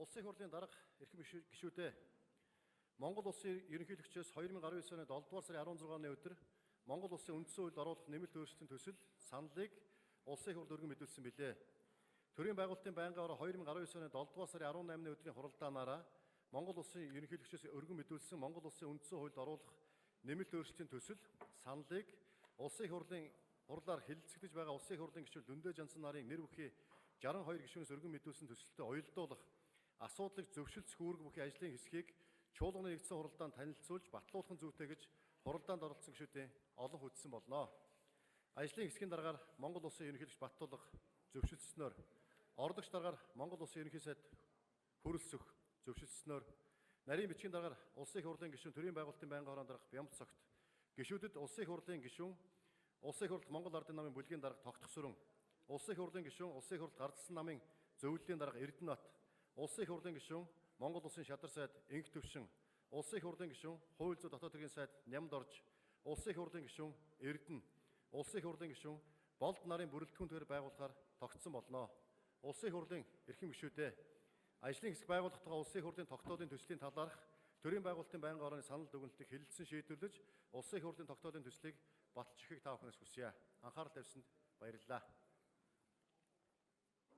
Улсын хурлын дарга эрхэм гишүүдээ Монгол улсын ерөнхийлөгчөөс 2019 оны 7 дугаар сарын 16-ны өдөр Монгол улсын үндсэн хуулинд оруулах нэмэлт өөрчлөлтийн төсөл саналыг улсын хурлд өргөн мэдүүлсэн билээ. Төрийн байгуулалтын байнгын орон 2019 оны 7 дугаар сарын 18-ны өдрийн хуралдаанаараа Монгол улсын ерөнхийлөгчөөс өргөн мэдүүлсэн Монгол улсын үндсэн хуулинд оруулах нэмэлт өөрчлөлтийн төсөл саналыг улсын хурлаар хэлэлцэгдэж байгаа улсын хурлын гишүүн Дүндээ Жансан нарын нэр бүхий 62 гишүүнээс өргөн мэдүүлсэн төсөлтөд уялдуулах асуудлыг зөвшөлдөх үүрэг бүхий ажлын хэсгийг чуулганы нэгдсэн хуралдаанд танилцуулж батлуулах зүйтэй гэж хуралдаанд оролцсон гишүүдийн олон хүчсэн болно. Ажлын хэсгийн дараагаар Монгол улсын ерөнхийлөгч Баттулга зөвшөлдснөөр, ордогч дараагаар Монгол улсын ерөнхий сайд Хүрэлцөх зөвшөлдснөөр, нарийн бичгийн дараагаар улсын хурлын гишүүн төрийн байгуулалтын байнгын хороонд дарах Бямб цогт, гишүүдэд улсын хурлын гишүүн улсын хурлд Монгол Ардын намын бүлгийн дарга Тогтох сүрэн, улсын хурлын гишүүн улсын хурлд гардсан намын зөвлөлийн дарга Эрдэнэбат, улсын хурлын гишүүн Монгол улсын шадар сайд Инх Төвшин, улсын хурлын гишүүн Хууль зүйн дотоод хэргийн сайд Нямд Орж, улсын хурлын гишүүн Эрдэнэ, улсын хурлын гишүүн Болд нарын бүрэлдэхүүнээр байгуулахаар тогтсон болно. Улсын хурлын эрхэм гишүүдээ ажлын хэсэг байгуулах тухай улсын хурлын тогтоолын төслийн талаарх төрийн байгуулалтын байнгын орооны санал дүгнэлтийг хэлэлцэн шийдвэрлэж улсын хурлын тогтоолын төслийг баталж өгөхийг та бүхнээс хүсье. Анхаарал тавьсанд баярлалаа.